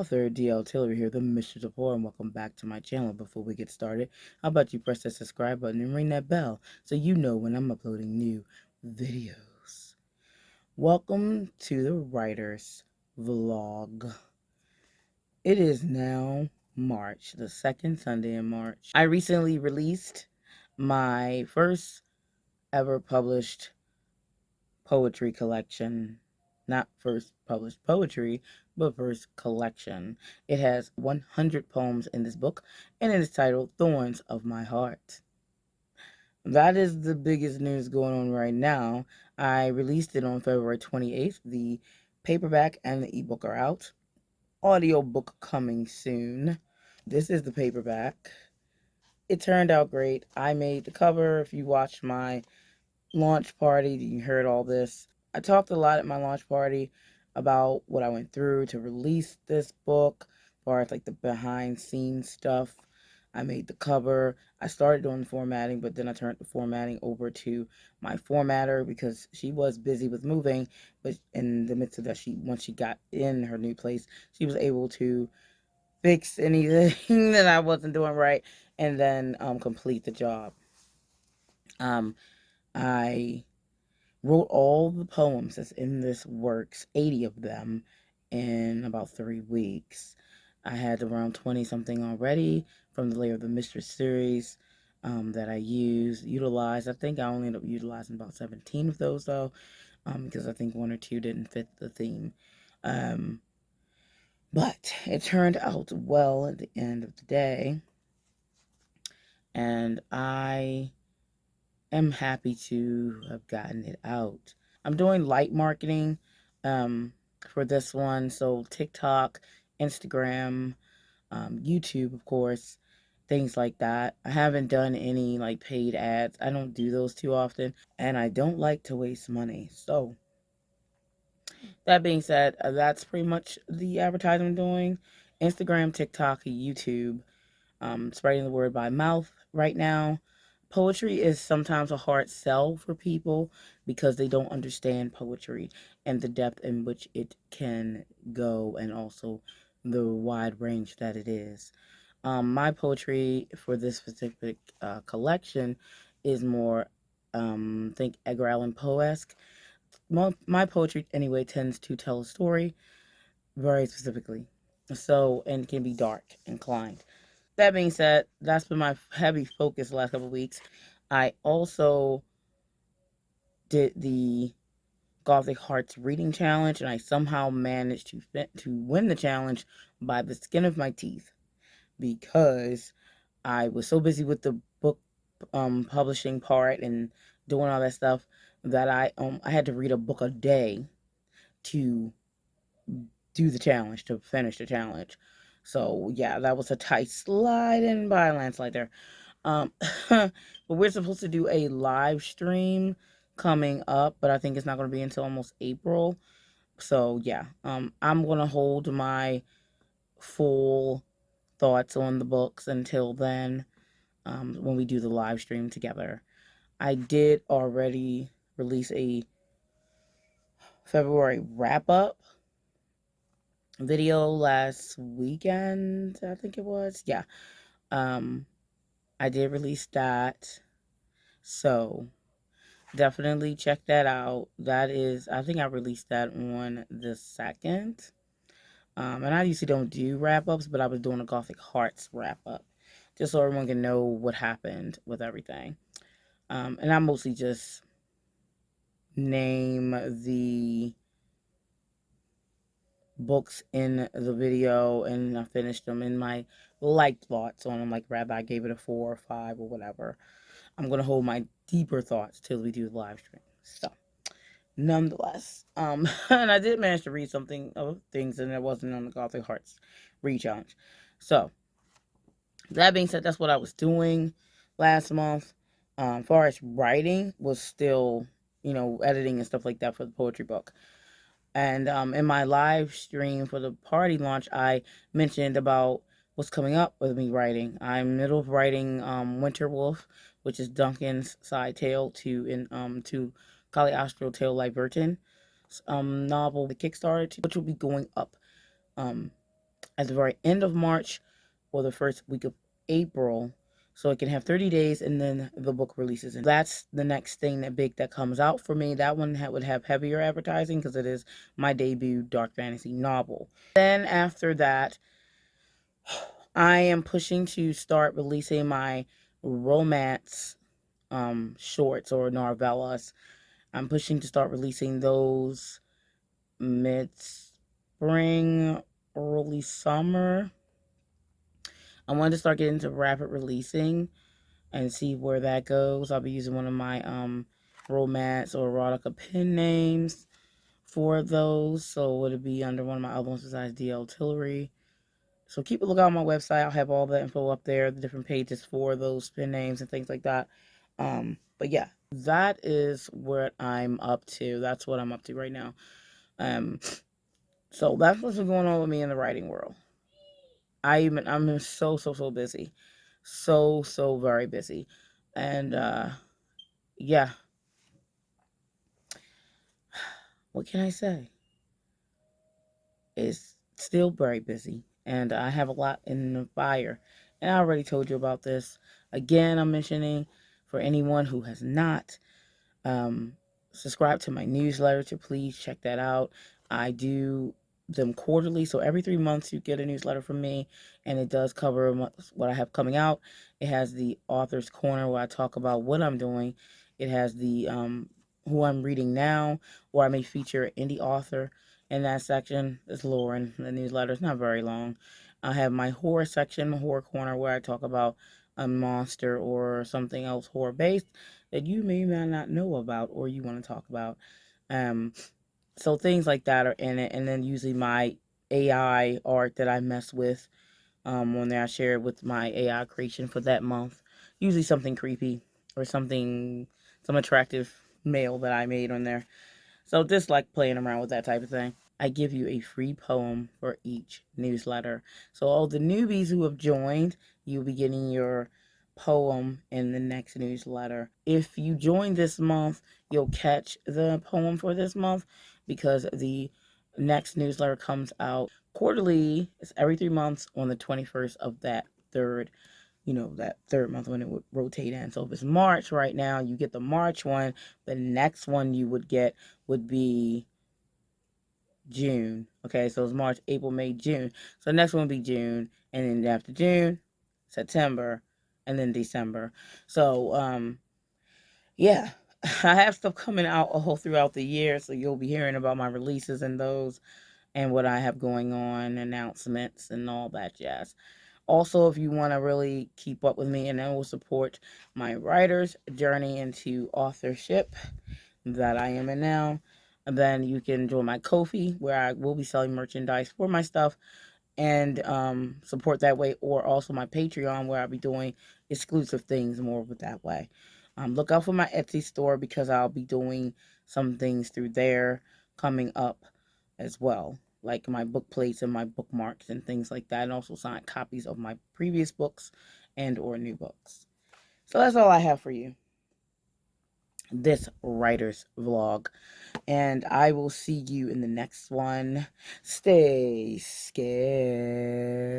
author, Tillery here, the Mistress of Horror, and welcome back to my channel. Before we get started, how about you press that subscribe button and ring that bell so you know when I'm uploading new videos. Welcome to the writer's vlog. It is now March, the second Sunday in March. I recently released my first ever published poetry collection. Not first published poetry, but first collection. It has 100 poems in this book, and it is titled Thorns of My Heart. That is the biggest news going on right now. I released it on February 28th. The paperback and the ebook are out. Audiobook coming soon. This is the paperback. It turned out great. I made the cover. If you watched my launch party, you heard all this. I talked a lot at my launch party about what I went through to release this book, as far as like the behind scenes stuff. I made the cover. I started doing the formatting, but then I turned the formatting over to my formatter because she was busy with moving. But in the midst of that, once she got in her new place, she was able to fix anything that I wasn't doing right and then complete the job. I wrote all the poems that's in this works, 80 of them, in about 3 weeks. I had around 20 something already from the Layer of the Mistress series that I utilized. I think I only ended up utilizing about 17 of those though, because I think one or two didn't fit the theme. But it turned out well at the end of the day, and I am happy to have gotten it out. I'm doing light marketing for this one, so TikTok, Instagram, YouTube, of course, things like that. I haven't done any like paid ads. I don't do those too often, and I don't like to waste money. So that being said, that's pretty much the advertising I'm doing. Instagram, TikTok, YouTube, spreading the word by mouth right now. Poetry is sometimes a hard sell for people because they don't understand poetry and the depth in which it can go, and also the wide range that it is. My poetry for this specific collection is more, think Edgar Allan Poe-esque. My poetry, anyway, tends to tell a story very specifically. So, and can be dark inclined. That being said, that's been my heavy focus the last couple of weeks. I also did the Gothic Hearts reading challenge, and I somehow managed to win the challenge by the skin of my teeth because I was so busy with the book publishing part and doing all that stuff that I had to read a book a day to do the challenge, to finish the challenge. So yeah, that was a tight slide in by a landslide there. But we're supposed to do a live stream coming up, but I think it's not going to be until almost April. So yeah, I'm going to hold my full thoughts on the books until then, when we do the live stream together. I did already release a February wrap up video last weekend, I think it was. Yeah. Um, I did release that. So definitely check that out. That is, I think I released that on the 2nd. And I usually don't do wrap ups, but I was doing a Gothic Hearts wrap up just so everyone can know what happened with everything. And I mostly just name the books in the video, and I finished them in my liked thoughts on them. Like, rather I gave it a 4 or 5 or whatever. I'm going to hold my deeper thoughts till we do the live stream. So, nonetheless, and I did manage to read something of things, and it wasn't on the Gothic Hearts read challenge. So, that being said, that's what I was doing last month. As far as writing, was still, editing and stuff like that for the poetry book. And in my live stream for the party launch, I mentioned about what's coming up with me writing. I'm in the middle of writing Winter Wolf, which is Duncan's side tale to Caliostro Tale Libertin novel, the Kickstarter, which will be going up at the very end of March or the first week of April, so it can have 30 days, and then the book releases. And that's the next thing that comes out for me. That one would have heavier advertising because it is my debut dark fantasy novel. Then after that, I am pushing to start releasing my romance shorts or novellas. I'm pushing to start releasing those mid-spring, early summer. I wanted to start getting into rapid releasing and see where that goes. I'll be using one of my romance or erotica pen names for those. So would it be under one of my other ones besides DL Tillery? So keep a lookout on my website. I'll have all the info up there, the different pages for those pen names and things like that. But yeah, that is what I'm up to. That's what I'm up to right now. So that's what's been going on with me in the writing world. I'm so busy. So very busy. And yeah, what can I say? It's still very busy, and I have a lot in the fire. And I already told you about this. Again, I'm mentioning for anyone who has not um, subscribe to my newsletter to please check that out. I do them quarterly, so every 3 months you get a newsletter from me, and it does cover what I have coming out. It has the author's corner where I talk about what I'm doing. It has the who I'm reading now, where I may feature an indie author in that section. It's Lauren. The newsletter is not very long. I have my horror section, my horror corner, where I talk about a monster or something else horror based that you may not know about or you want to talk about. Um, so things like that are in it, and then usually my AI art that I mess with on there, I share it with my AI creation for that month. Usually something creepy or some attractive male that I made on there. So just like playing around with that type of thing. I give you a free poem for each newsletter. So all the newbies who have joined, you'll be getting your poem in the next newsletter. If you join this month, you'll catch the poem for this month because the next newsletter comes out quarterly. It's every 3 months on the 21st of that third month when it would rotate in. So if it's March right now, you get the March one. The next one you would get would be June. Okay, so it's March, April, May, June. So the next one will be June, and then after June, September, and then December. So yeah, I have stuff coming out all throughout the year, so you'll be hearing about my releases and those and what I have going on, announcements and all that jazz. Also, if you want to really keep up with me and then will support my writer's journey into authorship that I am in now, then you can join my Ko-fi, where I will be selling merchandise for my stuff and support that way, or also my Patreon, where I'll be doing exclusive things more with that way. Look out for my Etsy store because I'll be doing some things through there coming up as well, like my book plates and my bookmarks and things like that, and also signed copies of my previous books and or new books. So that's all I have for you, this writer's vlog, and I will see you in the next one. Stay scared.